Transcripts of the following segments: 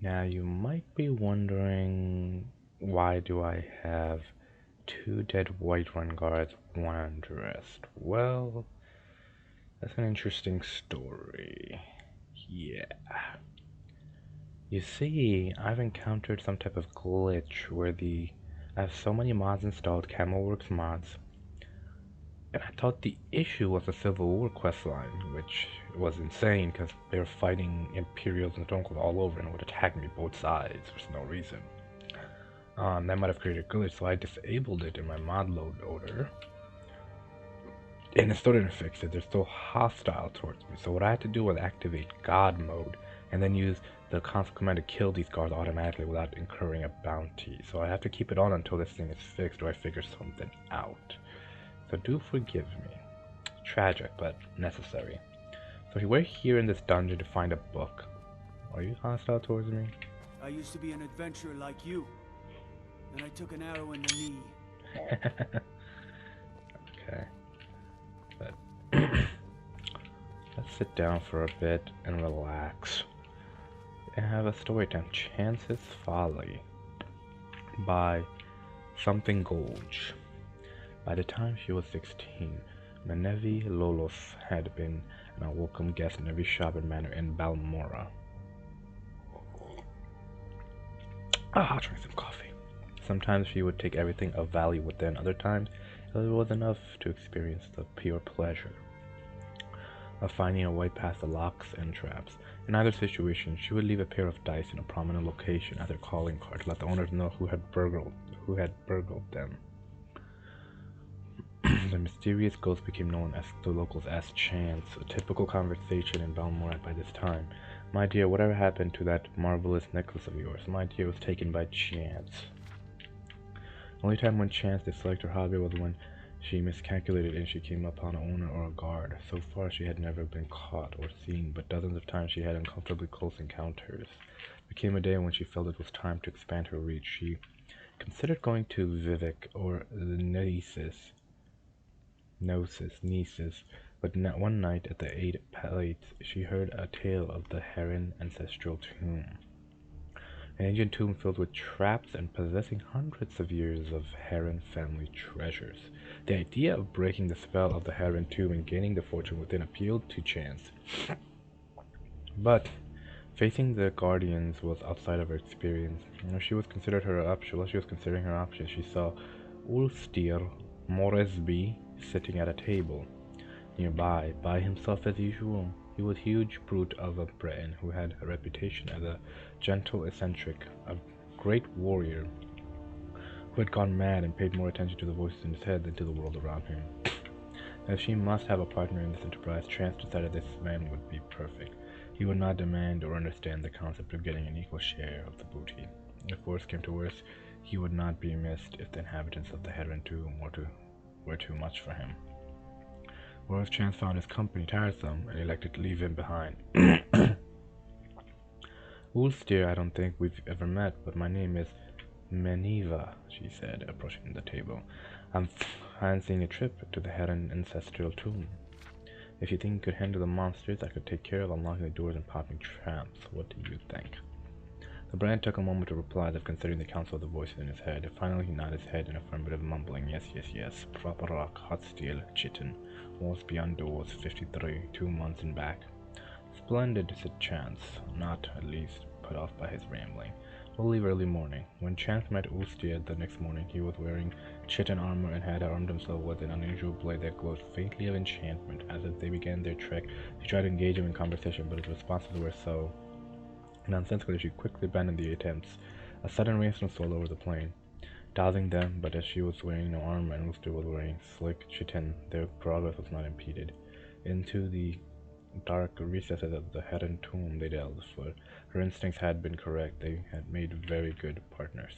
Now you might be wondering, why do I have 2 dead Whiterun guards, 1 undressed? Well, that's an interesting story. Yeah. You see, I've encountered some type of glitch where I have so many mods installed, Camelworks mods, and I thought the issue was the Civil War questline, which was insane because they were fighting Imperials and Stonecold all over and would attack me both sides for no reason. That might have created a glitch, so I disabled it in my mod loader, and it still didn't fix it. They're still hostile towards me. So what I had to do was activate God mode, and then use the console command to kill these guards automatically without incurring a bounty. So I have to keep it on until this thing is fixed, or I figure something out. So do forgive me. Tragic, but necessary. So we're here in this dungeon to find a book. Are you hostile towards me? I used to be an adventurer like you. Then I took an arrow in the knee. Okay. But let's sit down for a bit and relax. And have a story time. Chance's Folly by Something Golge. By the time she was 16, Menevi Lolos had been an unwelcome guest in every shop and manor in Balmora. I'll drink some coffee. Sometimes she would take everything of value within, other times it was enough to experience the pure pleasure of finding a way past the locks and traps. In either situation, she would leave a pair of dice in a prominent location as her calling card to let the owners know who had burgled them. The mysterious ghost became known as the locals as Chance, a typical conversation in Balmora by this time. My dear, whatever happened to that marvelous necklace of yours? My dear, was taken by Chance. The only time when Chance disliked her hobby was when she miscalculated and she came upon an owner or a guard. So far she had never been caught or seen, but dozens of times she had uncomfortably close encounters. There came a day when she felt it was time to expand her reach. She considered going to Vivek or the Gnosis, but one night at the 8 Plates she heard a tale of the Heron ancestral tomb. An ancient tomb filled with traps and possessing hundreds of years of Heron family treasures. The idea of breaking the spell of the Heron tomb and gaining the fortune within appealed to Chance. But facing the Guardians was outside of her experience. While she was considering her options, she saw Ulstir Moresby sitting at a table nearby, by himself as usual. He was a huge brute of a Breton who had a reputation as a gentle eccentric, a great warrior who had gone mad and paid more attention to the voices in his head than to the world around him. As she must have a partner in this enterprise, Chance decided this man would be perfect. He would not demand or understand the concept of getting an equal share of the booty. If worse came to worse, he would not be missed if the inhabitants of the Heron tomb were too much for him. Or if Chance found his company tiresome and elected to leave him behind. Ulstir, I don't think we've ever met, but my name is Meniva, she said, approaching the table. I'm fancying a trip to the Heron ancestral tomb. If you think you could handle the monsters, I could take care of unlocking the doors and popping traps. What do you think? The Brand took a moment to reply, as if considering the counsel of the voices in his head. Finally, he nodded his head in affirmative, mumbling, yes. Proper rock, hot steel, chitin. Walls beyond doors, 53, 2 months and back. Splendid, said Chance, not, at least, put off by his rambling. We'll leave early morning. When Chance met Ulstir the next morning, he was wearing chitin armor and had armed himself with an unusual blade that glowed faintly of enchantment. As they began their trek, she tried to engage him in conversation, but his responses were so nonsensical that she quickly abandoned the attempts. A sudden rainstorm stole over the plain, dousing them, but as she was wearing no armor and Ulstir was wearing slick chitin, their progress was not impeded. Into the dark recesses of the Heron tomb they delved, for her instincts had been correct. They had made very good partners.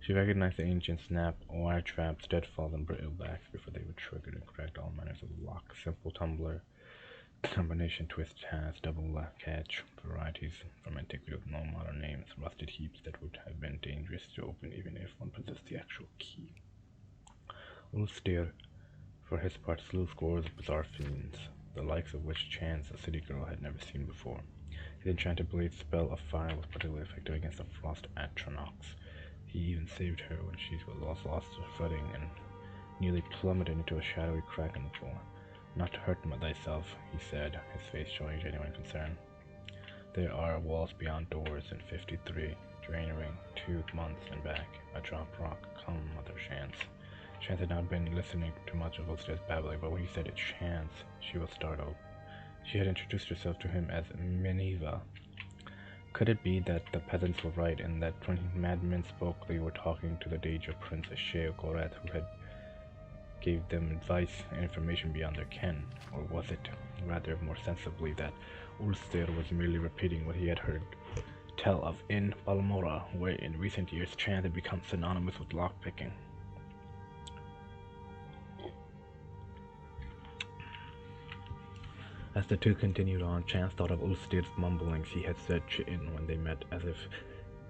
She recognized the ancient snap, wire traps, deadfalls, and brittle backs before they were triggered and cracked all manners of lock, simple tumbler, combination twist has, double catch, varieties from antiquity with no modern names, rusted heaps that would have been dangerous to open even if one possessed the actual key. Ulstir, for his part, slew scores of bizarre fiends, the likes of which Chance, a city girl, had never seen before. His enchanted blade spell of fire was particularly effective against the frost atronachs. He even saved her when she lost her footing and nearly plummeted into a shadowy crack in the floor. "Not to hurt thyself," he said, his face showing genuine concern. "There are walls beyond doors in 53, draining 2 months and back. A drop rock. Come, Mother Chance." Chance had not been listening to much of Ulster's babbling, but when he said Chance, she was startled. She had introduced herself to him as Meniva. Could it be that the peasants were right, and that when madmen spoke, they were talking to the Danger Prince Sheogorath, who had gave them advice and information beyond their ken? Or was it, rather more sensibly, that Ulster was merely repeating what he had heard tell of in Balmora, where in recent years Chance had become synonymous with lockpicking? As the two continued on, Chance thought of Ulster's mumblings he had said Chitin when they met, as if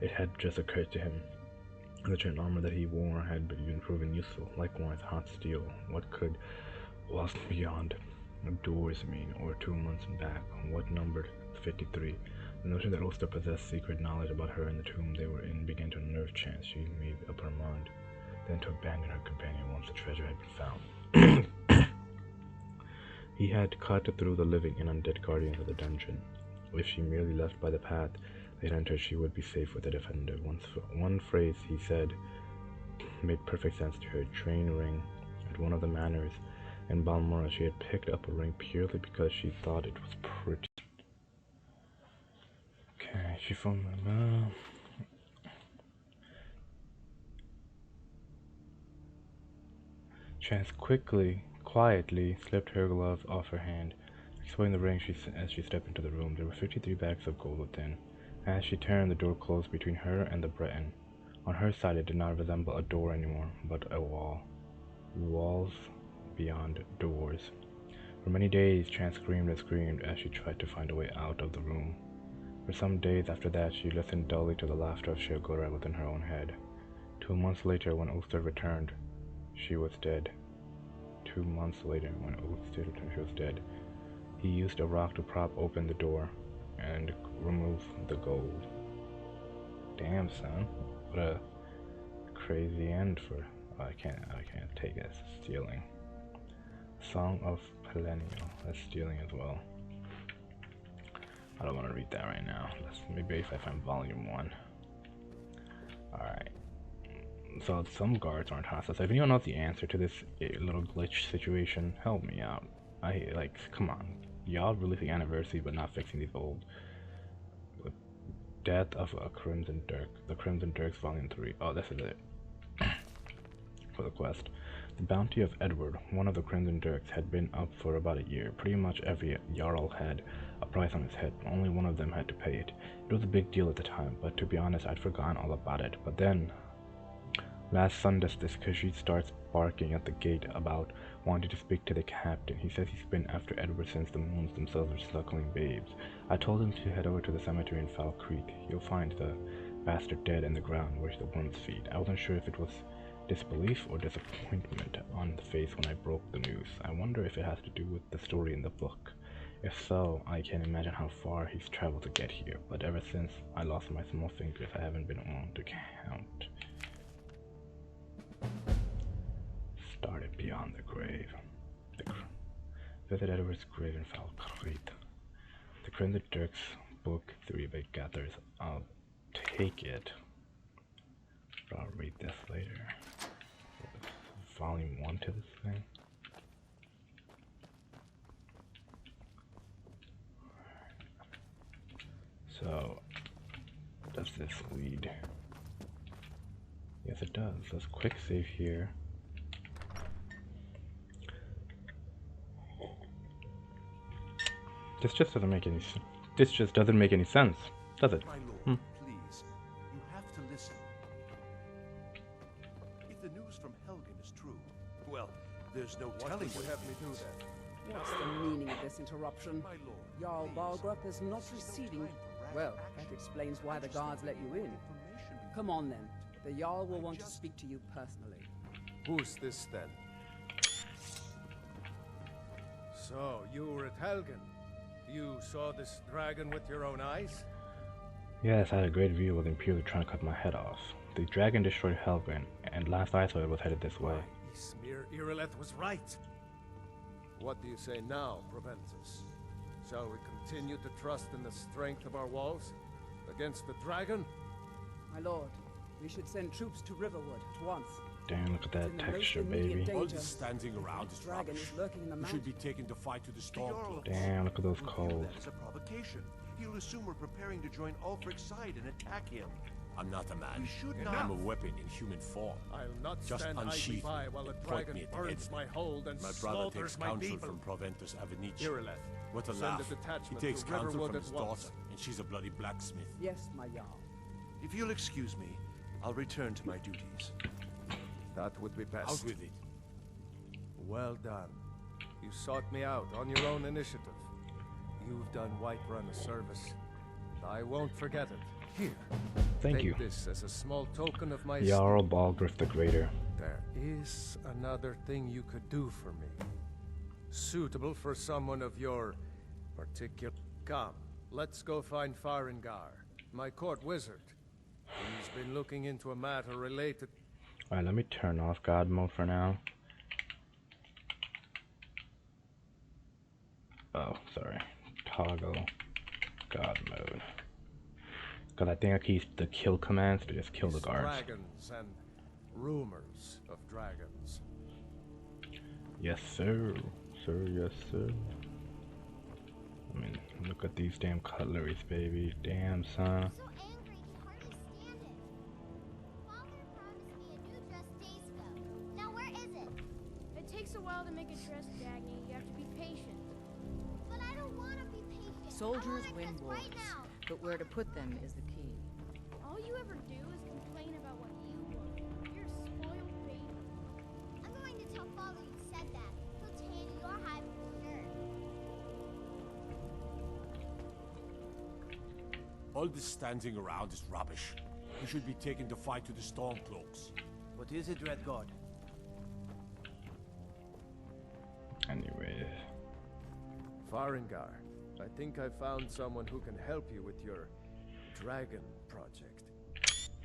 it had just occurred to him. The Chitin armor that he wore had been proven useful. Likewise, hot steel. What could walls beyond doors mean, or 2 months back? What numbered 53? The notion that Ulster possessed secret knowledge about her and the tomb they were in began to unnerve Chance. She made up her mind, then to abandon her companion once the treasure had been found. He had cut through the living and undead guardians of the dungeon. If she merely left by the path they had entered, she would be safe with the defender. One phrase he said made perfect sense to her. Train ring. At one of the manors in Balmora, she had picked up a ring purely because she thought it was pretty. Okay, she phoned me. Chance quietly slipped her glove off her hand, exposing the ring as she stepped into the room. There were 53 bags of gold within. As she turned, the door closed between her and the Breton. On her side, it did not resemble a door anymore, but a wall. Walls beyond doors. For many days, Chance screamed and screamed as she tried to find a way out of the room. For some days after that, she listened dully to the laughter of Sheogorath within her own head. 2 months later, when Ulster returned, she was dead. 2 months later, when Ulster returned, she was dead. He used a rock to prop open the door and remove the gold. Damn, son. What a crazy end for... I can't take it. Stealing. Song of Perennial. That's stealing as well. I don't want to read that right now. Maybe if I find volume 1. Alright. So some guards aren't hostile. So if anyone knows the answer to this little glitch situation, help me out. Come on. Y'all releasing anniversary but not fixing these old... Death of a Crimson Dirk. The Crimson Dirks Volume 3. Oh, this is it. For the quest. The bounty of Edward, one of the Crimson Dirks, had been up for about a year. Pretty much every Jarl had a price on his head. Only one of them had to pay it. It was a big deal at the time, but to be honest, I'd forgotten all about it. But then... last Sunday, this Khajiit starts barking at the gate about wanting to speak to the captain. He says he's been after Edward since the moons themselves were suckling babes. I told him to head over to the cemetery in Foul Creek. You'll find the bastard dead in the ground where the worms feed. I wasn't sure if it was disbelief or disappointment on the face when I broke the news. I wonder if it has to do with the story in the book. If so, I can imagine how far he's traveled to get here, but ever since I lost my small fingers, I haven't been on to count. Started beyond the grave. Visit Edward's grave in Foul Creek. The Crimson Dirks, Book 3 by Gathers. I'll take it, but I'll read this later. Volume 1 to this thing. So, does this lead? Yes, it does. Let's quick save here. This just doesn't make any sense. This just doesn't make any sense, does it? My lord, please. You have to listen. If the news from Helgen is true, well, there's no telling what you have me do that. What's the meaning of this interruption? My lord, Jarl please. Balgrup is not receiving... Well, that explains why the guards let you in. Come on then. The Jarl will want to speak to you personally. Who's this then? So, you were at Helgen. You saw this dragon with your own eyes? Yes, I had a great view of them purely trying to cut my head off. The dragon destroyed Helgen, and last I saw it was headed this way. Ismir Irileth was right. What do you say now, Proventus? Shall we continue to trust in the strength of our walls? Against the dragon? My lord, we should send troops to Riverwood at once. Damn, look at that In the most texture, immediate baby. All danger. this standing around The is dragon rubbish. is lurking in the We mountain. should be taken to fight to the The storm Jarl cloaks. Damn, look at those will view coals. that as a provocation. He'll assume we're preparing to join Ulfric's side and attack him. I'm not a man. You should I'm a not. weapon in human form. I'll not Just stand idly unsheath by me while a and point dragon me at the burns enemy. my hold and My brother slaughters takes my counsel people. from Proventus Avenici. Irileth, What a send laugh. a detachment He takes to counsel Riverwood from at his once. daughter, and she's a bloody blacksmith. Yes, my Jarl. If you'll excuse me, I'll return to my duties. That would be best. Out with it. Well done. You sought me out on your own initiative. You've done Whiterun a service. I won't forget it. Here, Thank take you. this as a small token of my Jarl Balgriff the Greater. There is another thing you could do for me. Suitable for someone of your particular... Come, let's go find Farengar, my court wizard. He's been looking into a matter related... Alright, let me turn off God mode for now. Oh, sorry. Toggle God mode. Because I think I can use the kill commands to just kill the guards. Dragons and rumors of dragons. Yes, sir. Sir, yes, sir. I mean, look at these damn cutleries, baby. Damn, son. So angry, he hardly stand it. Father promised me a new dress days ago. Now where is it? It takes a while to make a dress, Dagny. You have to be patient. But I don't want to be patient. I Soldiers want a win dress wars, right now. but where to put them is the key. All you ever do is complain about what you want. You're a spoiled baby. I'm going to tell Father you said that. He'll tan your hide for sure. All this standing around is rubbish. We should be taken to fight to the storm cloaks. What is it, Red God? Anyways. Farengar, I think I found someone who can help you with your dragon project.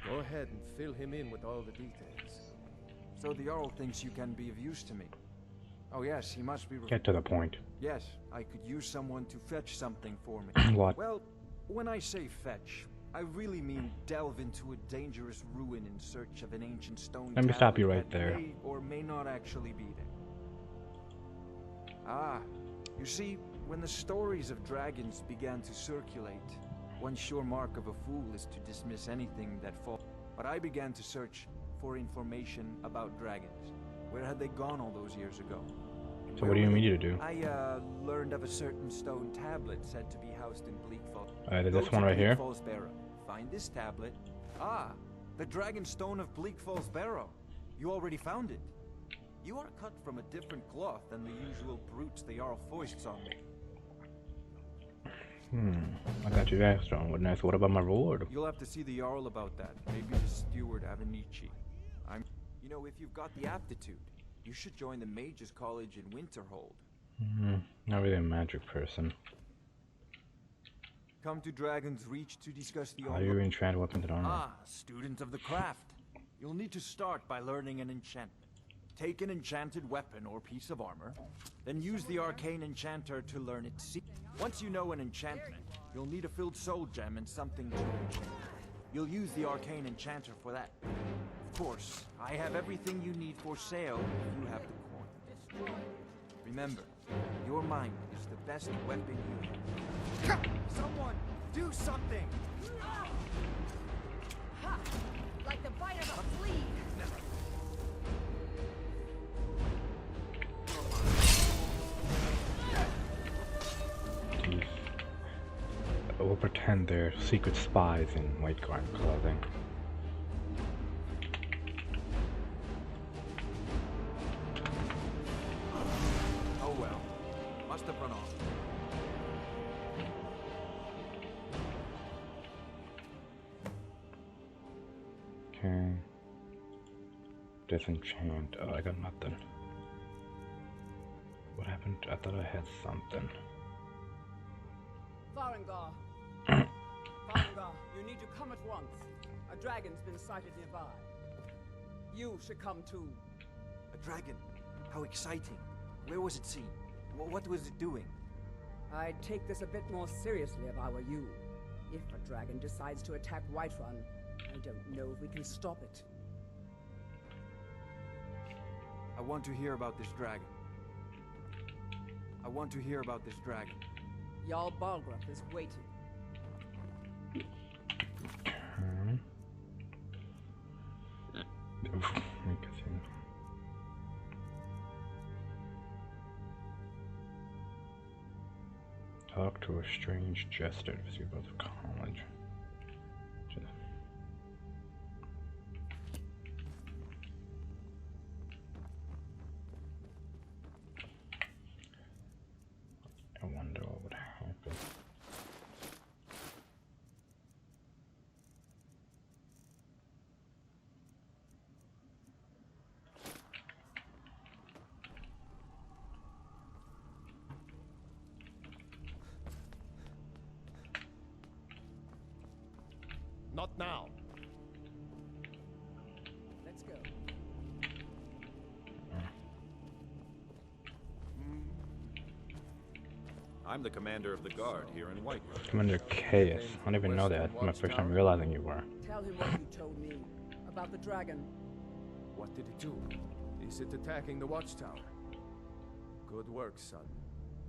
Go ahead and fill him in with all the details. So the Jarl thinks you can be of use to me. Oh yes, he must be... Get to the point. Yes, I could use someone to fetch something for me. What? Well, when I say fetch, I really mean delve into a dangerous ruin in search of an ancient stone Let me stop you tablet right that there. may or may not actually be there. Ah, you see, when the stories of dragons began to circulate, one sure mark of a fool is to dismiss anything that falls. But I began to search for information about dragons. Where had they gone all those years ago? So what do you mean to do? I learned of a certain stone tablet said to be housed in Bleakfall. This one right here? Bleakfall's Barrow. Find this tablet. Ah, the dragon stone of Bleakfall's Barrow. You already found it. You are cut from a different cloth than the usual brutes the Jarl foists on me. I got you guys strong. What nice. What about my reward? You'll have to see the Jarl about that. Maybe the steward Avenici. You know, if you've got the aptitude, you should join the Mages College in Winterhold. Not really a magic person. Come to Dragon's Reach to discuss the How do you enchant weapons and armor? Ah, student of the craft. You'll need to start by learning an enchantment. Take an enchanted weapon or piece of armor, then use the arcane enchanter to learn its Once you know an enchantment, you'll need a filled soul gem and something to enchant. You'll use the arcane enchanter for that. Of course, I have everything you need for sale if you have the coin. Remember, your mind is the best weapon you have. Someone, do something! Ha! Like the bite of a flea! Jeez. We'll pretend they're secret spies in white garden clothing. Oh well, must have run off. Okay. Disenchant. Oh, I got nothing. What happened? I thought I had something. Farengar. Farengar, you need to come at once. A dragon's been sighted nearby. You should come too. A dragon? How exciting. Where was it seen? What was it doing? I'd take this a bit more seriously if I were you. If a dragon decides to attack Whiterun, I don't know if we can stop it. I want to hear about this dragon. I want to hear about this dragon. Jarl Balgruuf is waiting. Talk to a strange jester as you go to college. I wonder what would happen. Not now. Let's go. I'm the commander of the guard here in Whiterun. Commander Chaos. I don't even know that. It's my first time realizing you were. Tell him what you told me about the dragon. What did it do? Is it attacking the watchtower? Good work, son.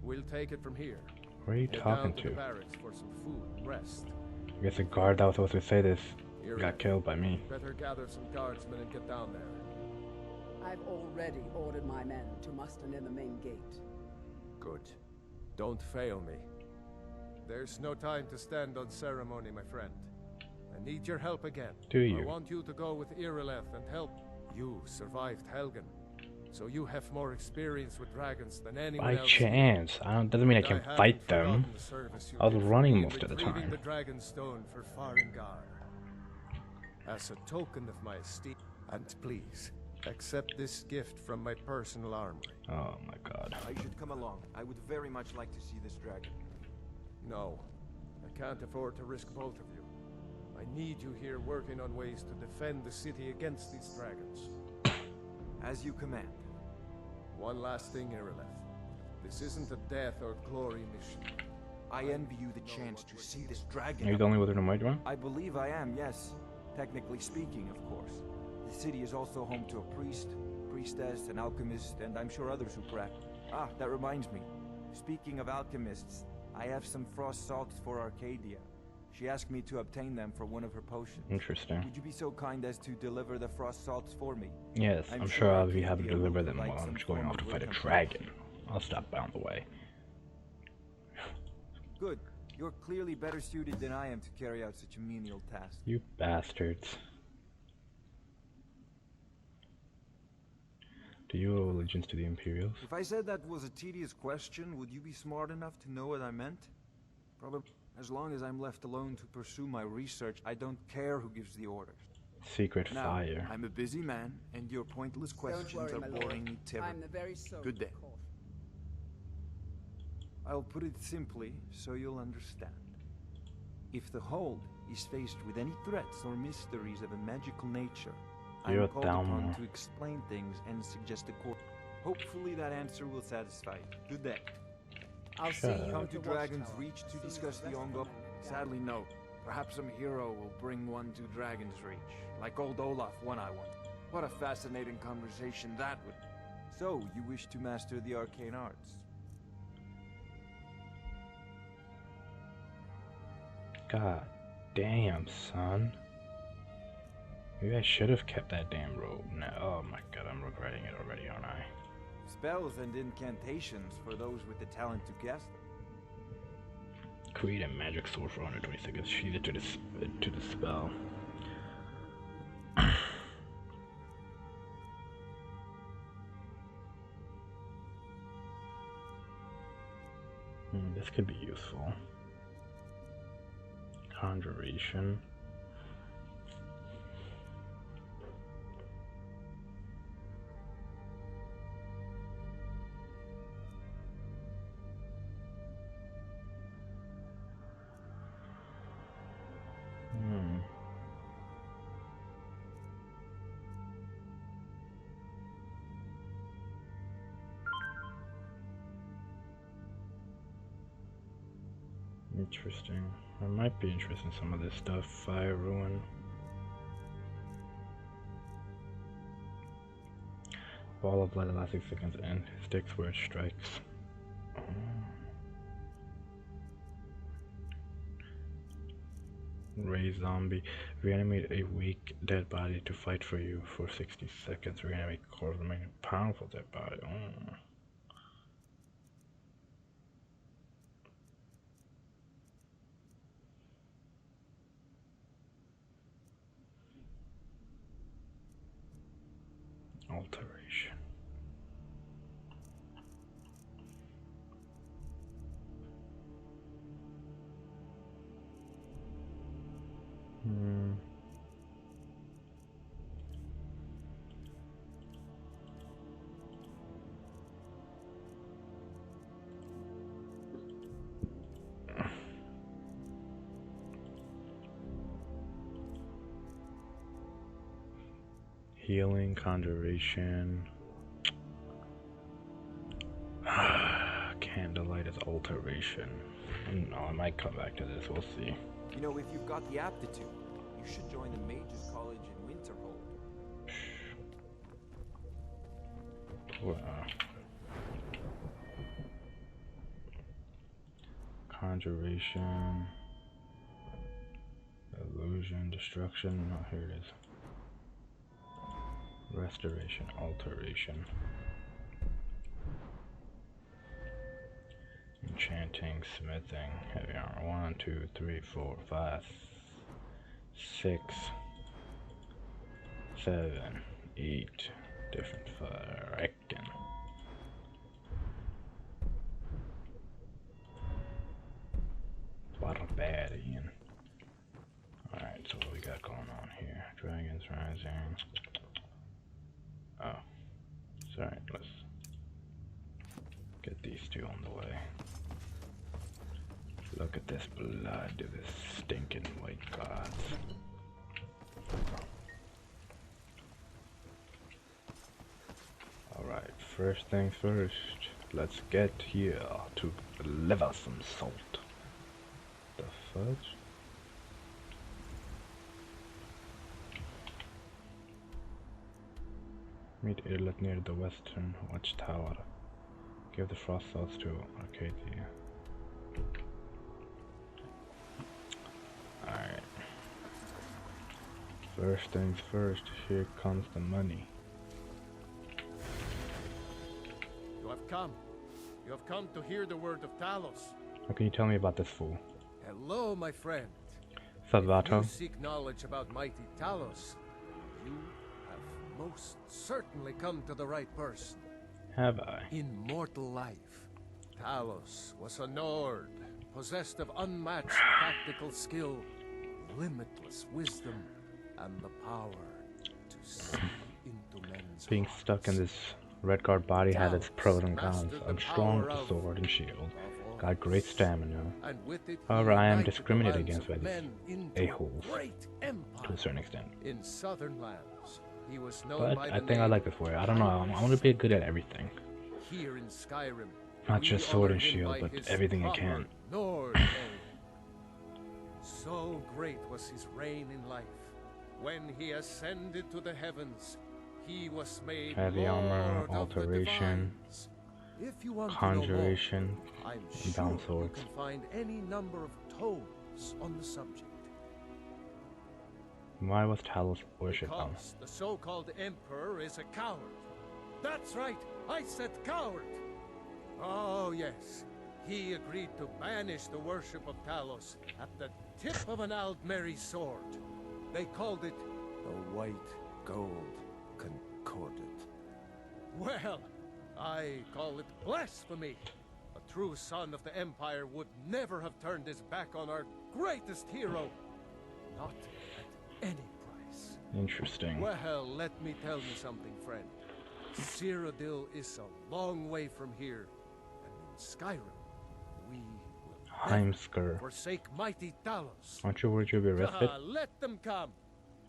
We'll take it from here. Where are you Head talking down to to? the barracks for some food and rest. I guess the guard that was supposed to say this got killed by me. Better gather some guardsmen and get down there. I've already ordered my men to muster near the main gate. Good. Don't fail me. There's no time to stand on ceremony, my friend. I need your help again. Do you? I want you to go with Irileth and help. You survived Helgen, so you have more experience with dragons than anyone By else. chance. Doesn't mean I can haven't fight them. forgotten the service you I was did for running me in most of the retrieving time. the dragon stone for Farengar. As a token of my esteem, and please accept this gift from my personal armory. Oh my god. I should come along. I would very much like to see this dragon. No, I can't afford to risk both of you. I need you here working on ways to defend the city against these dragons. As you command. One last thing, Irileth. This isn't a death or glory mission. I envy you the chance to see this dragon. Are you the only wizard in Whiterun? I believe I am, yes. Technically speaking, of course. The city is also home to a priest, priestess, an alchemist, and I'm sure others who practice. Ah, that reminds me. Speaking of alchemists, I have some frost salts for Arcadia. She asked me to obtain them for one of her potions. Interesting. Would you be so kind as to deliver the frost salts for me? Yes, I'm sure I'll be happy to Arcadia deliver will them provide while I'm some going form off to of fight a recompense. dragon. I'll stop by on the way. Good. You're clearly better suited than I am to carry out such a menial task. You bastards. Do you owe allegiance to the Imperials? If I said that was a tedious question, would you be smart enough to know what I meant? Probably. As long as I'm left alone to pursue my research, I don't care who gives the orders. Secret Now, fire. I'm a busy man, and your pointless questions Don't worry, are my lord. boring me terribly. I'm the very soul Good day. of court. I'll put it simply so you'll understand. If the Hold is faced with any threats or mysteries of a magical nature, You're I'm called upon down. to explain things and suggest a course. Hopefully that answer will satisfy you. Good day. I'll Shut see you Come at to the Dragon's watchtower. Reach to See discuss the the rest of ongoing. men. Sadly, no. Perhaps some hero will bring one to Dragon's Reach, like old Olaf one I want. What a fascinating conversation that would. So, you wish to master the arcane arts? God damn, son. Maybe I should have kept that damn robe. No, oh my god, I'm regretting it already, aren't I? Spells and incantations for those with the talent to cast them. Create a magic sword for 120 seconds. Sheathe it to the spell. This could be useful. Conjuration. Interesting. I might be interested in some of this stuff. Fire ruin. Ball of light elastic seconds and sticks where it strikes. Ray zombie. Reanimate a weak dead body to fight for you for 60 seconds. Reanimate core remaining powerful dead body. Alteration. Healing, conjuration. Candlelight is alteration. No, I might come back to this. We'll see. You know, if you've got the aptitude, you should join the Mages College in Winterhold. Conjuration, illusion, destruction. Oh, here it is. Restoration, alteration, enchanting, smithing, heavy armor. 1, 2, 3, 4, 5, 6, 7, 8 different reckon. Barbarian. Alright, so what we got going on here? Dragons Rising. Oh, sorry, let's get these two on the way. Look at this blood, this stinking white gods. Alright, first things first, let's get here to deliver some salt. The fudge? Meet Irlet near the western watchtower. Give the frost salts to Arcadia. Alright. First things first, here comes the money. You have come. You have come to hear the word of Talos. What can you tell me about this fool? Hello, my friend. Salvato? If you seek knowledge about mighty Talos, you have most certainly come to the right person. Have I? Immortal life. Talos was a Nord, possessed of unmatched tactical skill, limitless wisdom, and the power to see into men's Being hearts. stuck in this red guard body had its pros and cons. I'm strong with sword and shield, got great stamina. However, I am discriminated against by these a-holes to a certain extent. In southern lands, he was known But by I the think I name like this warrior. I don't know, I want to be good at everything. Here in Skyrim, Not we just sword and honor him shield, by but his everything I proper can. Nord name. So great was his reign in life. When he ascended to the heavens, he was made Heavy armor, Lord of the alteration, Divines. If you want conjuration, to know more, I'm and sure bound you swords. can find any number of tomes on the subject. Why was Talos worshipped on? Because the so-called emperor is a coward. That's right, I said coward. Oh yes, he agreed to banish the worship of Talos at the tip of an Aldmeri sword. They called it the White Gold Concordat. Well, I call it blasphemy. A true son of the Empire would never have turned his back on our greatest hero. Not at any price. Interesting. Well, let me tell you something, friend. Cyrodiil is a long way from here, and in Skyrim, we will never forsake mighty Talos. Aren't you worried you'll be arrested? Let them come.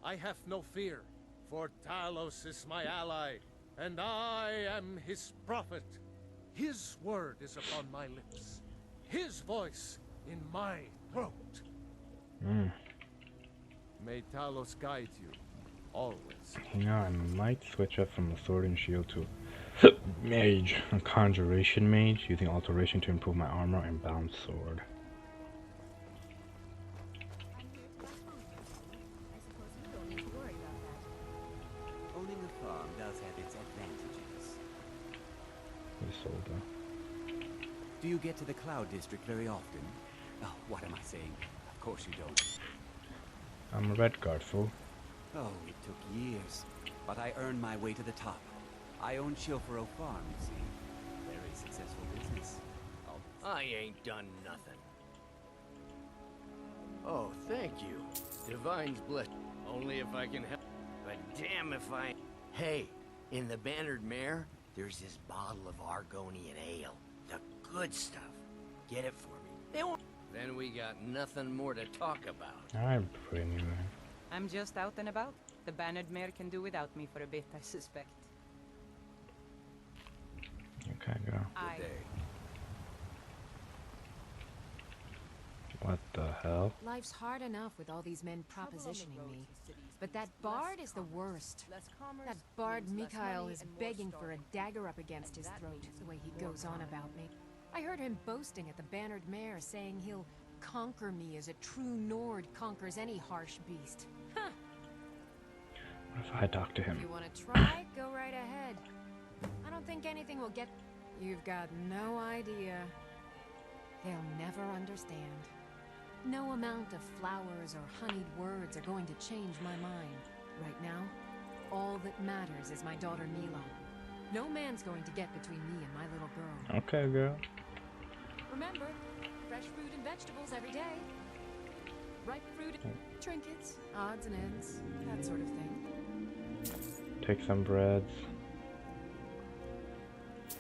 I have no fear, for Talos is my ally, and I am his prophet. His word is upon my lips. His voice in my throat. May Talos guide you, always. You know, I might switch up from a sword and shield to mage, a conjuration mage, using alteration to improve my armor and bound sword. Owning a farm does have its advantages. We sold that. Do you get to the Cloud District very often? Oh, what am I saying? Of course you don't. I'm a red guard, fool. Oh, it took years, but I earned my way to the top. I own Chilfero Farm, you see. Very successful business. I ain't done nothing. Oh, thank you. Divine's blessed. Only if I can help. But damn if I... Hey, in the Bannered Mare, there's this bottle of Argonian ale. The good stuff. Get it for me. They won't... Then we got nothing more to talk about. I'm pretty new. I'm just out and about. The Bannered Mare can do without me for a bit, I suspect. Okay, girl. Good day. What the hell? Life's hard enough with all these men propositioning me. But that bard is the worst. That bard Mikhail is begging for a dagger up against his throat, the way he goes on about me. I heard him boasting at the Bannered Mare, saying he'll conquer me as a true Nord conquers any harsh beast. Huh. What if I talk to him? If you want to try, go right ahead. I don't think anything will get... You've got no idea. They'll never understand. No amount of flowers or honeyed words are going to change my mind. Right now, all that matters is my daughter Mila. No man's going to get between me and my little girl. Okay, girl. Remember, fresh fruit and vegetables every day. Ripe fruit, trinkets, odds and ends, that sort of thing. Take some breads.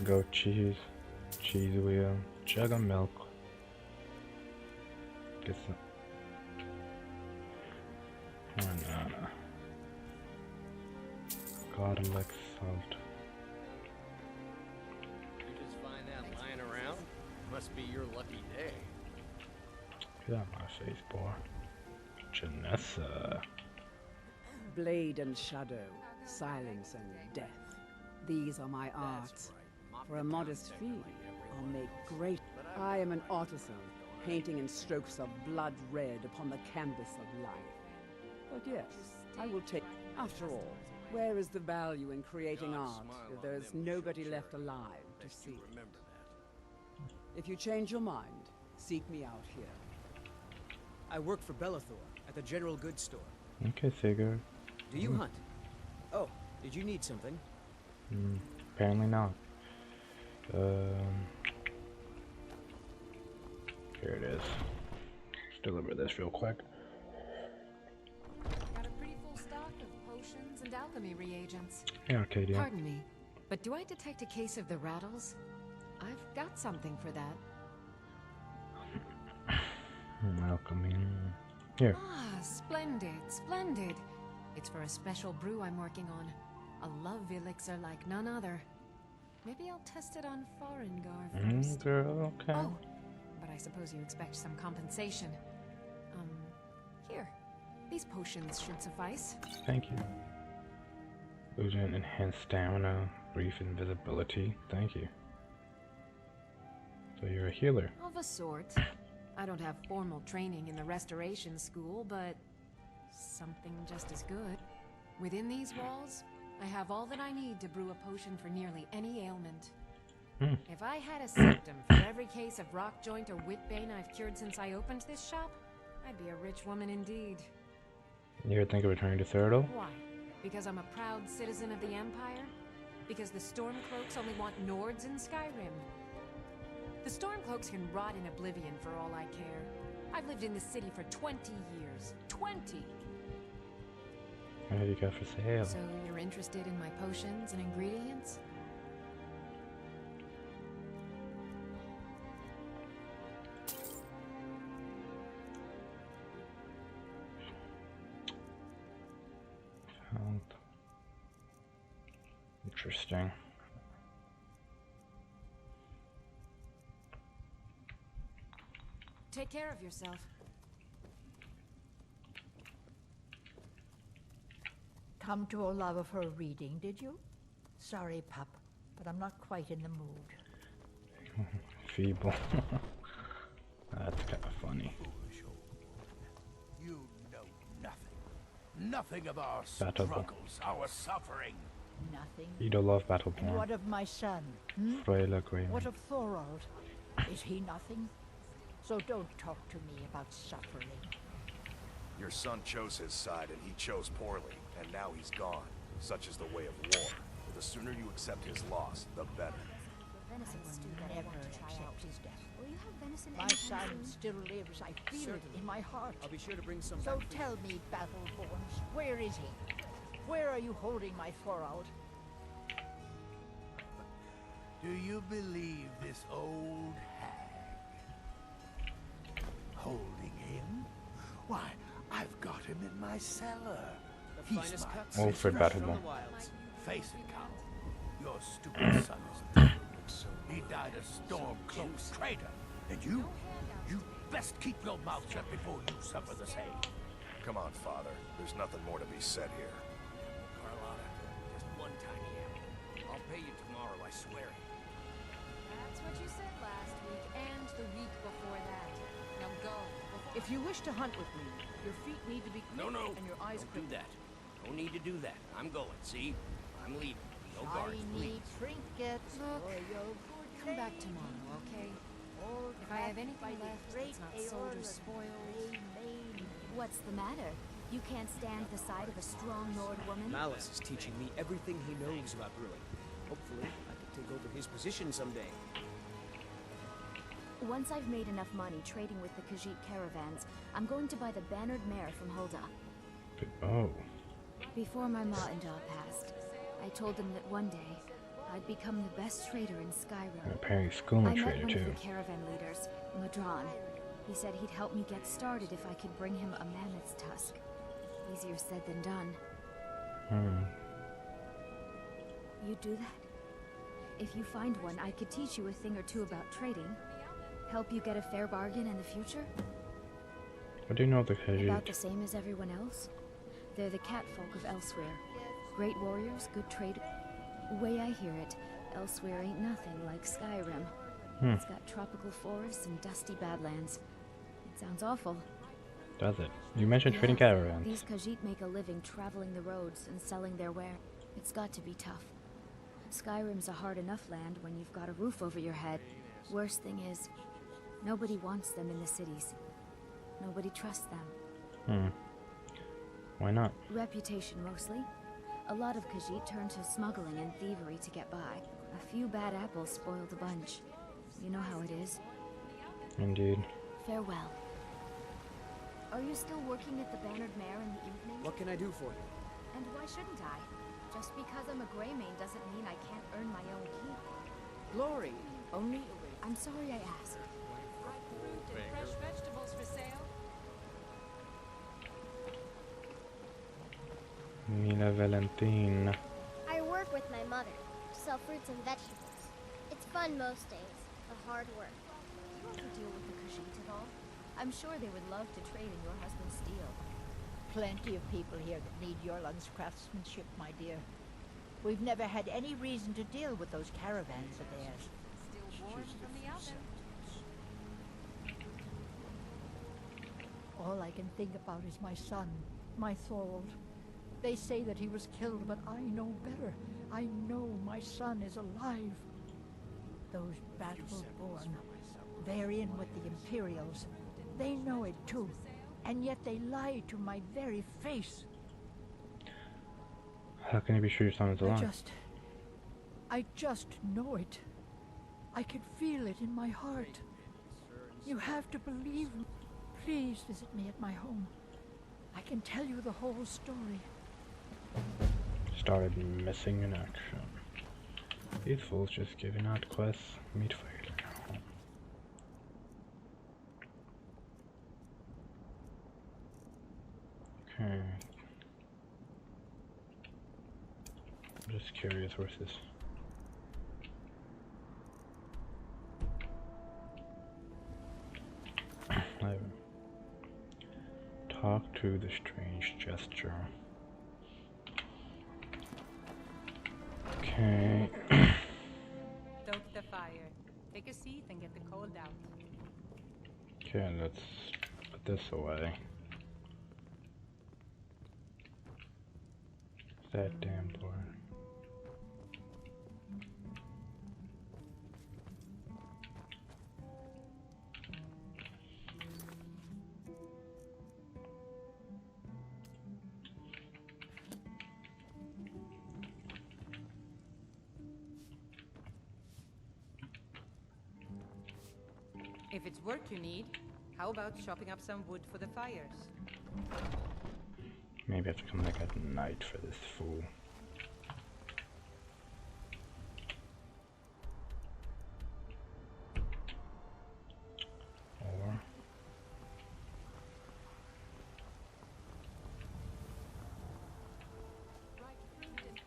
Goat cheese. Cheese wheel. Jug of milk. Get some. Banana. Garlic salt. You just find that lying around? Must be your lucky day. Get out my face, boy. Janessa. Blade and shadow, silence and death. These are my arts. For a modest fee, I'll make great. I am an artisan, painting in strokes of blood red upon the canvas of life. But yes, I will take... After all, where is the value in creating art if there is nobody left alive to see it? If you change your mind, seek me out here. I work for Bellathor at the General Goods Store. Okay, figure. Do you hunt? Oh, did you need something? Apparently not. Here it is. Let's deliver this real quick. Got a pretty full stock of potions and alchemy reagents. Hey, Arcadia. Pardon me, but do I detect a case of the rattles? I've got something for that. Alchemy. Here. Ah, splendid, splendid. It's for a special brew I'm working on. A love elixir like none other. Maybe I'll test it on Farengar first. Girl, okay. Oh, but I suppose you expect some compensation. Here. These potions should suffice. Thank you. Illusion, enhanced stamina, brief invisibility. Thank you. So you're a healer. Of a sort. I don't have formal training in the restoration school, but something just as good. Within these walls, I have all that I need to brew a potion for nearly any ailment. If I had a symptom for every case of rock joint or whitbane I've cured since I opened this shop, I'd be a rich woman indeed. You ever think of returning to Cyrodiil? Why? Because I'm a proud citizen of the Empire? Because the Stormcloaks only want Nords in Skyrim? The Stormcloaks can rot in oblivion for all I care. I've lived in this city for 20 years. 20! What have you got for sale? So you're interested in my potions and ingredients? Interesting. Take care of yourself. Come to Olava for a reading, did you? Sorry, pup, but I'm not quite in the mood. Feeble. That's kind of funny. You know nothing. Nothing of our Battle struggles, our suffering. Nothing. You don't love battle And porn. what of my son? Hmm? Freyla Grayman. What of Thorald? Is he nothing? So don't talk to me about suffering. Your son chose his side and he chose poorly, and now he's gone. Such is the way of war. The sooner you accept his loss, the better. Venison stew that I Never want to try out. accept his death. Will you have venison My anytime son soon? still lives. I feel it Certainly. in my heart. I'll be sure to bring some So back for you. tell me, Battleborns, where is he? Where are you holding my Thorald? Do you believe this old hag? Holding him? Why, I've got him in my cellar. The He's finest my cuts Oh, for fresh battle from the ball. wilds. Face it, Carl. Your stupid son is dead. He died a storm-cloaked traitor. And you best keep your mouth shut before you suffer the same. Come on, Father. There's nothing more to be said here. Carlotta, just one tiny apple. I'll pay you tomorrow, I swear. That's what you said last week and the week before that. Now go. If you wish to hunt with me, your feet need to be quick No, and your eyes don't do that. No need to do that. I'm going, see? I'm leaving. No guards, Shiny please. trinkets Look, for your good come back lady. tomorrow, okay? Old If I have hat anything by the left great that's not sold or Aeolus spoiled. Maid. What's the matter? You can't stand the sight of a strong Nord woman? Malice is teaching me everything he knows about brewing. Hopefully, I can take over his position someday. Once I've made enough money trading with the Khajiit caravans, I'm going to buy the bannered mare from Hulda. Oh. Before my ma and Da passed, I told them that one day I'd become the best trader in Skyrim. Apparently I schooling met trader one too. of the caravan leaders, Madron. He said he'd help me get started if I could bring him a mammoth's tusk. Easier said than done. You do that? If you find one, I could teach you a thing or two about trading. Help you get a fair bargain in the future? What do you know of the About the Khajiit? same as everyone else. They're the catfolk of Elsewhere. Great warriors, good trade. Way I hear it, Elsewhere ain't nothing like Skyrim. It's got tropical forests and dusty badlands. It sounds awful. Does it? You mentioned trading Yeah, caravans. These Khajiit make a living traveling the roads and selling their ware. It's got to be tough. Skyrim's a hard enough land when you've got a roof over your head. Worst thing is, nobody wants them in the cities. Nobody trusts them. Why not? Reputation mostly. A lot of Khajiit turn to smuggling and thievery to get by. A few bad apples spoil the bunch. You know how it is. Indeed. Farewell. Are you still working at the Bannered Mare in the evening? What can I do for you? And why shouldn't I? Just because I'm a Greymane doesn't mean I can't earn my own keep. Glory only awaits. I'm sorry I asked. Fresh vegetables for sale. Mila Valentine. I work with my mother to sell fruits and vegetables. It's fun most days, but hard work. Do you ever deal with the Khajiit at all? I'm sure they would love to trade in your husband's steel. Plenty of people here that need Yorland's craftsmanship, my dear. We've never had any reason to deal with those caravans of theirs. Still warm from the oven. All I can think about is my son, my Thorald. They say that he was killed, but I know better. I know my son is alive. Those Battleborn, they're in with the Imperials. They know it too, and yet they lie to my very face. How can you be sure your son is alive? I just know it. I can feel it in my heart. You have to believe me. Please visit me at my home. I can tell you the whole story. Started missing in action. These fools just giving out quests. Meet failure. Okay. I'm just curious, where's this? Talk to the strange gesture. Okay. Stoke the fire. Take a seat and get the cold out. Okay, let's put this away. That damn door. If it's work you need, how about chopping up some wood for the fires? Maybe I have to come back at night for this fool. Or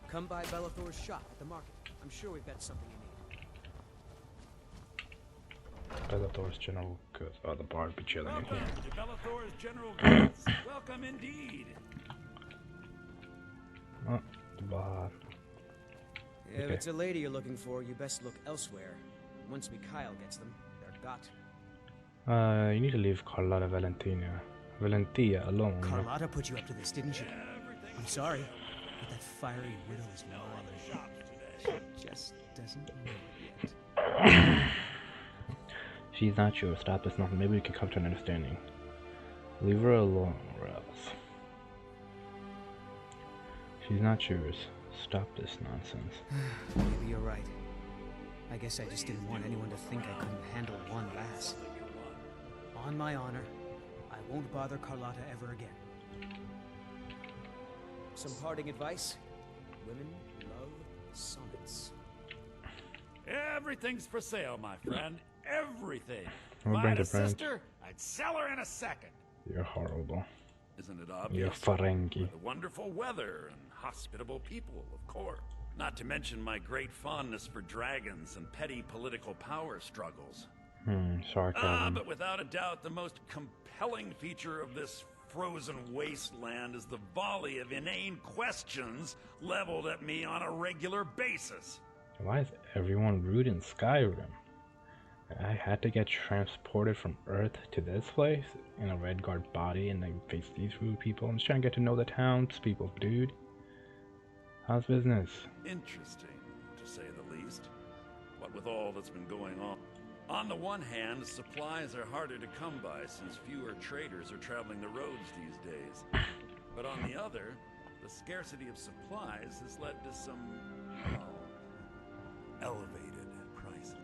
Come by Bellathor's shop at the market. I'm sure we've got something you need. Bellathor's General Goods. Oh, the bard be chilling in here. Welcome to Bellathor's General Goods. Welcome indeed. Oh, the bard. If it's a lady you're looking for, you best look elsewhere. Once Mikhail gets them, they're got. You need to leave Carlotta Valentia alone. Carlotta put you up to this, didn't she? I'm sorry, but that fiery widow is no other shop today. She just doesn't know it yet. She's not sure. Stop this nonsense. Maybe we can come to an understanding. Leave her alone, or else. She's not yours. Stop this nonsense. Maybe you're right. I guess I just didn't want anyone to think I couldn't handle one lass. On my honor, I won't bother Carlotta ever again. Some parting advice? Women love sonnets. Everything's for sale, my friend. Everything. We'll If I bring had a the branch. sister, I'd sell her in a second. You're horrible. Isn't it You're obvious? Ferengi. The wonderful weather and hospitable people, of course. Not to mention my great fondness for dragons and petty political power struggles. Sarcasm. But without a doubt, the most compelling feature of this frozen wasteland is the volley of inane questions leveled at me on a regular basis. Why is everyone rude in Skyrim? I had to get transported from Earth to this place in a red guard body and then face these rude people. I'm just trying to get to know the townspeople, dude. How's business? Interesting, to say the least. What with all that's been going on. On the one hand, supplies are harder to come by since fewer traders are traveling the roads these days. But on the other, the scarcity of supplies has led to some, well, elevated pricing.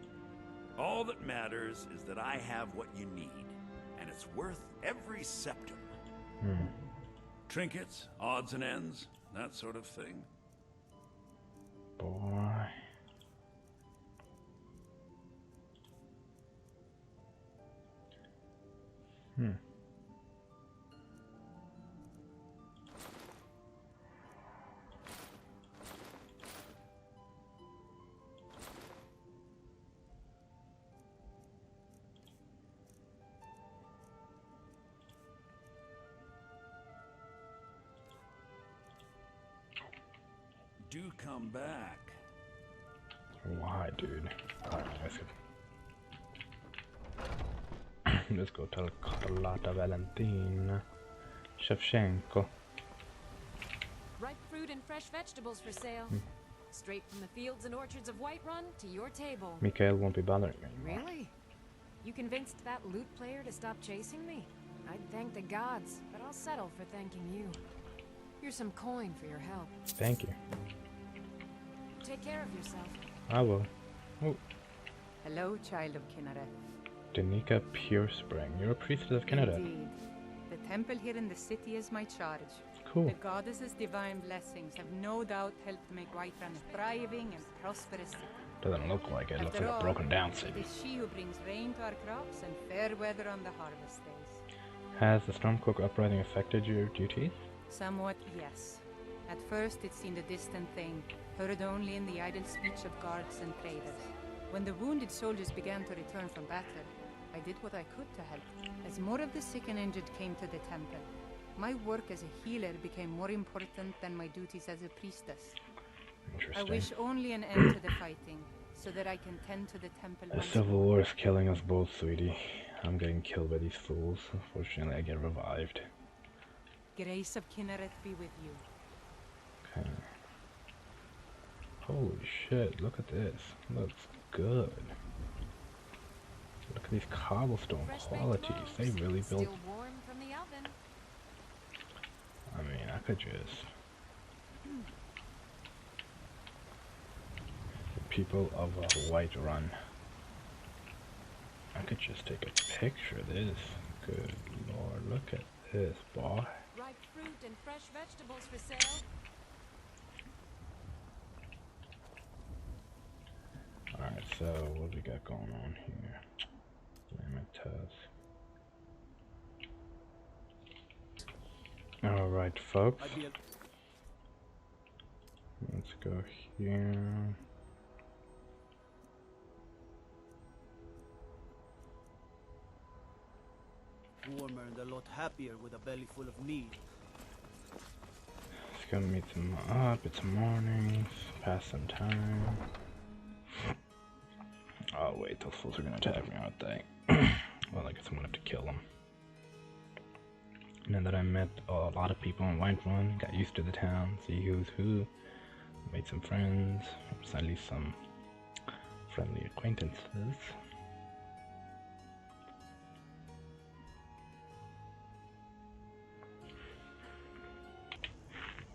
All that matters is that I have what you need, and it's worth every septum. Trinkets, odds and ends, that sort of thing. Boy. Do come back. Why, dude? Alright, let's go tell Carlotta Valentina Shevchenko. Ripe fruit and fresh vegetables for sale. Straight from the fields and orchards of Whiterun to your table. Mikhail won't be bothering me anymore. Really? You convinced that lute player to stop chasing me? I'd thank the gods, but I'll settle for thanking you. Here's some coin for your help. Thank you. Take care of yourself. I will. Oh, Hello, child of Kinneret. Danica Purespring. You're a priestess of Canada. Indeed. The temple here in the city is my charge. Cool. The goddess's divine blessings have no doubt helped make Whiterun a thriving and prosperous city. Doesn't look like it. It looks After like a all, broken down It city. is she who brings rain to our crops and fair weather on the harvest days. Has the Stormcloak uprising affected your duties? Somewhat, yes. At first it seemed a distant thing, heard only in the idle speech of guards and traders. When the wounded soldiers began to return from battle, I did what I could to help. As more of the sick and injured came to the temple, my work as a healer became more important than my duties as a priestess. I wish only an end to the fighting, so that I can tend to the temple The once civil more. war is killing us both, sweetie. I'm getting killed by these fools. Unfortunately, I get revived. Grace of Kinneret be with you. Okay. Holy shit, look at this. Looks good. Look at these cobblestone qualities. They really built. Still warm from the oven. I mean, I could just. The people of White Run. I could just take a picture of this. Good lord, look at this, boy. Ripe fruit and fresh vegetables for sale. Alright, so what do we got going on here? Limit test. Alright, folks. Let's go here. Warmer and a lot happier with a belly full of meat. Let's go meet them up. It's morning. Pass some time. Oh wait, those fools are gonna attack me, aren't they? Well, I guess I'm gonna have to kill them. Now that I met a lot of people in White Run, got used to the town, see who's who, made some friends, at least some friendly acquaintances.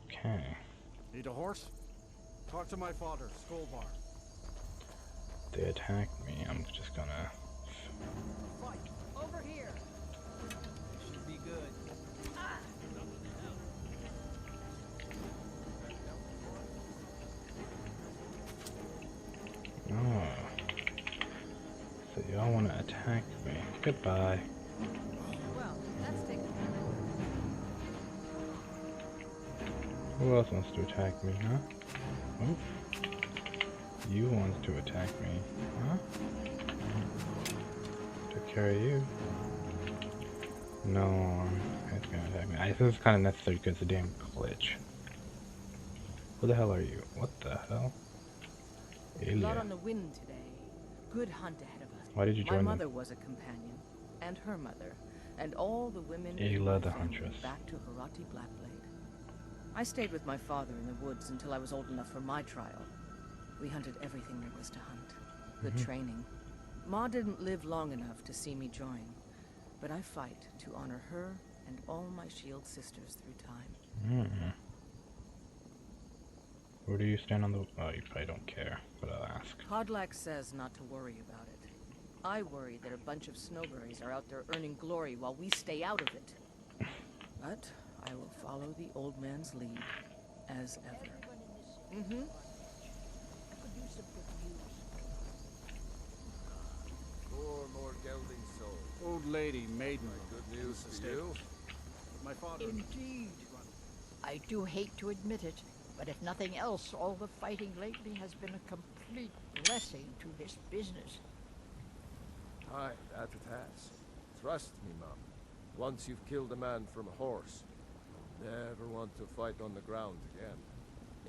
Okay. Need a horse? Talk to my father, Skullbar. They attacked me, I'm just gonna... Fight! Over here! Should be good. Oh. So y'all wanna attack me. Goodbye. Well, that's taken care Who else wants to attack me, huh? Oh. You want to attack me, huh? Took care of you. No, it's gonna attack me. This is kind of necessary because it's a damn glitch. Who the hell are you? What the hell? A lot Alien. on the wind today. Good hunt ahead of us. Why did you join My them? mother was a companion, and her mother, and all the women in Ayla my the family Huntress. back to Harati Blackblade. I stayed with my father in the woods until I was old enough for my trial. We hunted everything there was to hunt. Good training. Ma didn't live long enough to see me join, but I fight to honor her and all my shield sisters through time. Where do you stand on the... Oh, you probably don't care, but I'll ask. Podlack says not to worry about it. I worry that a bunch of snowberries are out there earning glory while we stay out of it. But I will follow the old man's lead, as ever. Four more gelding souls. Old lady, maiden. Good news for you. My father. Indeed. I do hate to admit it, but if nothing else, all the fighting lately has been a complete blessing to this business. Aye, that it has. Trust me, Mum. Once you've killed a man from a horse, you'll never want to fight on the ground again.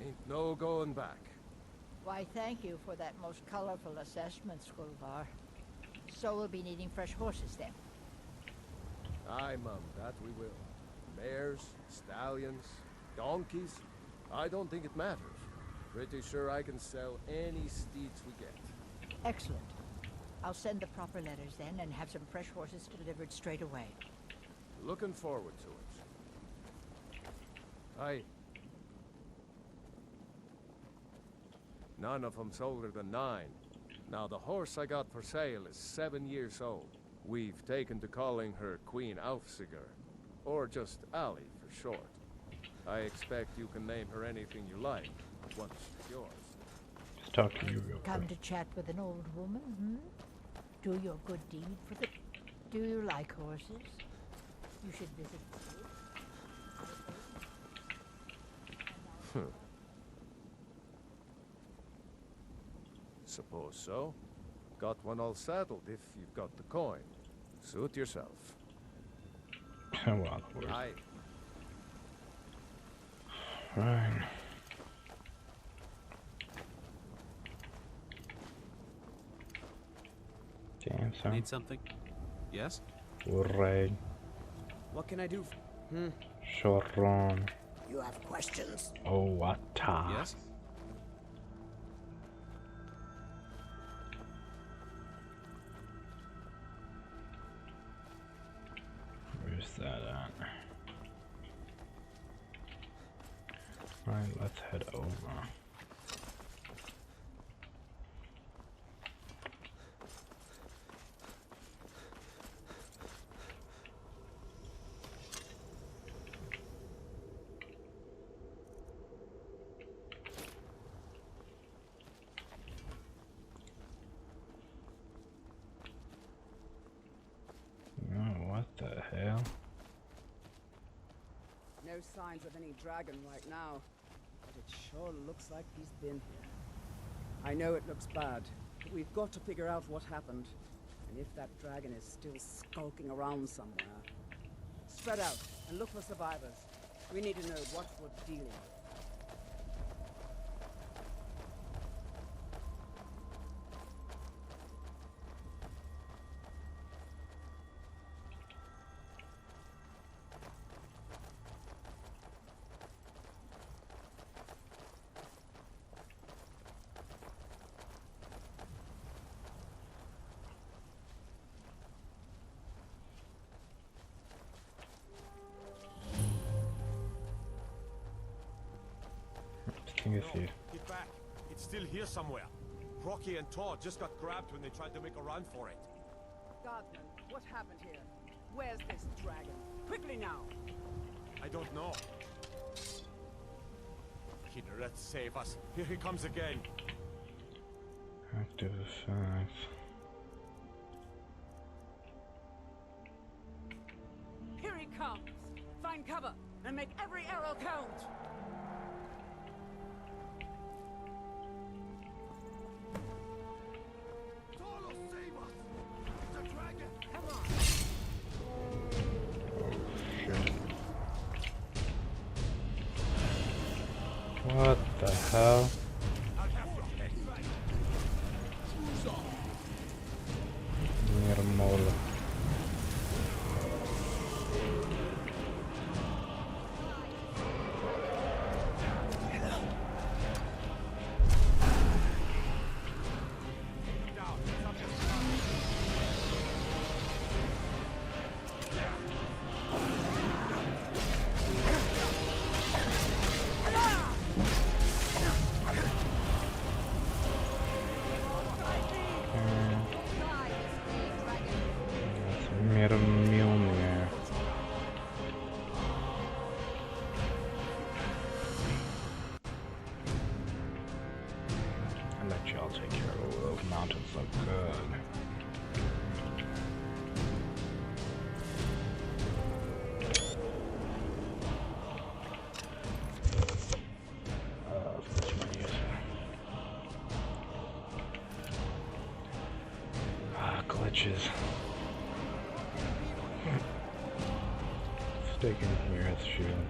Ain't no going back. Why, thank you for that most colorful assessment, Skullbar. So we'll be needing fresh horses then. Aye, Mum, that we will. Mares, stallions, donkeys. I don't think it matters. Pretty sure I can sell any steeds we get. Excellent. I'll send the proper letters then and have some fresh horses delivered straight away. Looking forward to it. Aye. None of them's older than 9. Now, the horse I got for sale is 7 years old. We've taken to calling her Queen Aufsiger, or just Ali for short. I expect you can name her anything you like, once it's yours. Just talk to you real Come quick. to chat with an old woman, Do your good deed for the... Do you like horses? You should visit the wood. Suppose so. Got one all saddled if you've got the coin. Suit yourself. Well, where's... I... Right. Damn, son. Need something? Yes? Right. What can I do? Sharon. You have questions? Oh, what? Yes? Where's that at? Right, let's head over. Oh, what the hell? No signs of any dragon right now, but it sure looks like he's been here. I know it looks bad, but we've got to figure out what happened. And if that dragon is still skulking around somewhere. Spread out and look for survivors. We need to know what we're dealing with. Get back. It's still here somewhere. Rocky and Todd just got grabbed when they tried to make a run for it. Guardsman, what happened here? Where's this dragon? Quickly now! I don't know. Kinneret, save us. Here he comes again. Active effects. Here he comes! Find cover and make every arrow count! What the hell? Nirmola. I'll take care of all those mountains so good. Glitches. Sticking here has shield.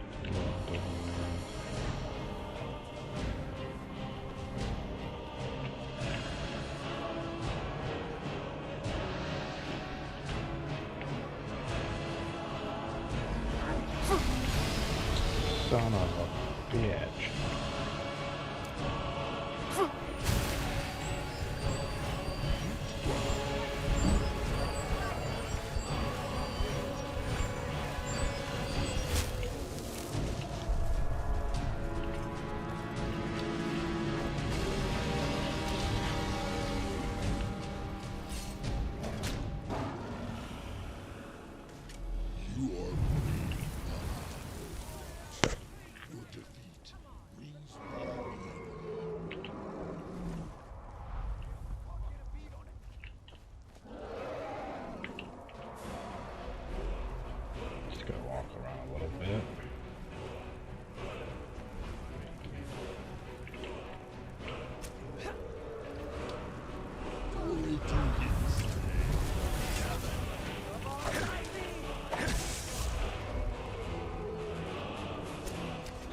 Son of a bitch.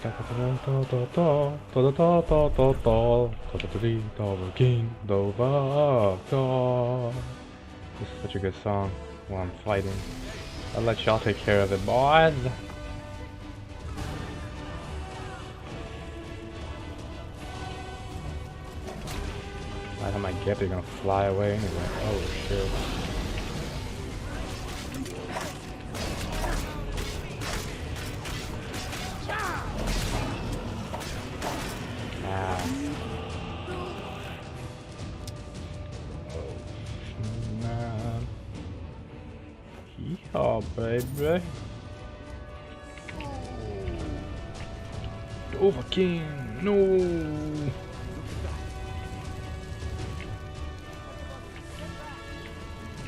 This is such a good song while I'm fighting. I'll let y'all take care of it, boys. By the time I get, they're gonna fly away anyway. Oh shit. Oh, baby. Overking. No.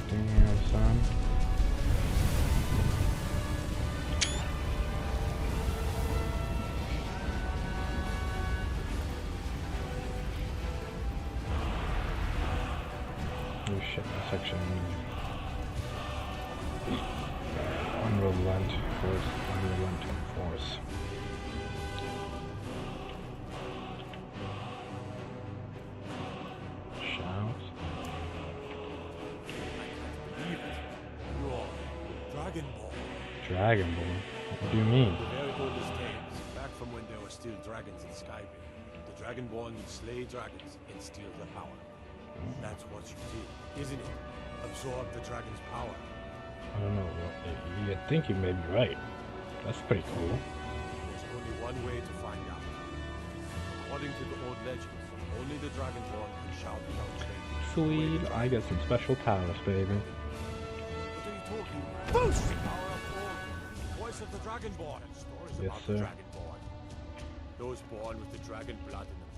Damn, son. Oh shit, my section. Unrelenting force. Shout. Dragon Ball. Dragon Ball? What do you mean? The very oldest tales, back from when there were still dragons in Skyrim. The Dragonborn would slay dragons and steal their power. That's what you did, isn't it? Absorb the dragon's power. I don't know. You think you may be right. That's pretty cool. There's only one way to find out. According to the old legends, only the Dragonborn can shout without training. Sweet. I got some special powers, baby. What are you talking about? Boost! Power of Orc. Voice of the Dragonborn. Stories Yes, about sir. the Dragonborn. Those born with the dragon blood in them.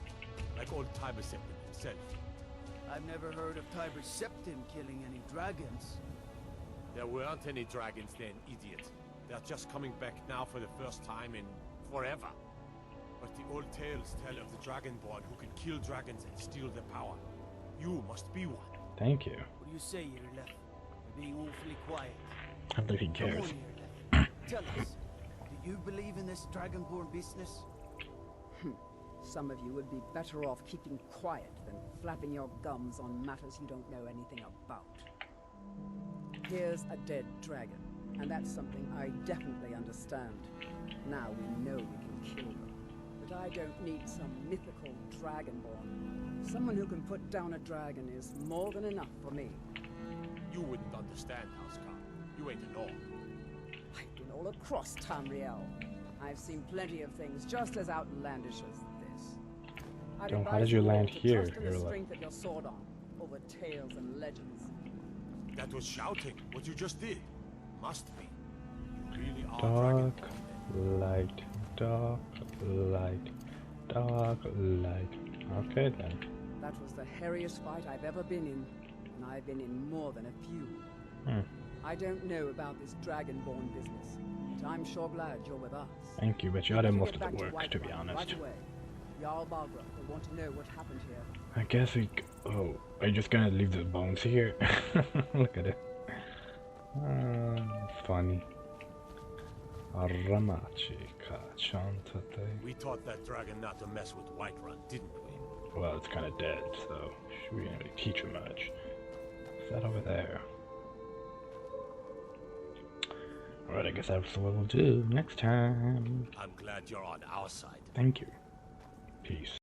Like old Tiber Septim himself. I've never heard of Tiber Septim killing any dragons. There weren't any dragons then, idiot. They're just coming back now for the first time in forever. But the old tales tell of the Dragonborn who can kill dragons and steal their power. You must be one. Thank you. What do you say, Irlef? You're being awfully quiet. I don't think he cares. Come on, Irlef. Tell us, do you believe in this Dragonborn business? Some of you would be better off keeping quiet than flapping your gums on matters you don't know anything about. Here's a dead dragon, and that's something I definitely understand. Now we know we can kill them. But I don't need some mythical dragonborn. Someone who can put down a dragon is more than enough for me. You wouldn't understand, Housecarl. You ain't a North. I've been all across Tamriel. I've seen plenty of things just as outlandish as this. I'd How advise did you all land to here, trust in the Irla? strength of your sword arm over tales and legends. That was shouting, what you just did. Must be. You really are Dark Dragonborn. light, dark light, dark light. Okay then. That was the hairiest fight I've ever been in, and I've been in more than a few. I don't know about this Dragonborn business, but I'm sure glad you're with us. Thank you, but you We did need most get of the back work, to be Whiterun honest. Right away. Jarl Balgruuf will want to know what happened here. I guess we. Oh, are you just gonna leave the bones here? Look at it. Funny. We taught that dragon not to mess with Whiterun, didn't we? Well, it's kind of dead, so we didn't really teach him much. Is that over there? Alright, I guess that's what we'll do next time. I'm glad you're on our side. Thank you. Peace.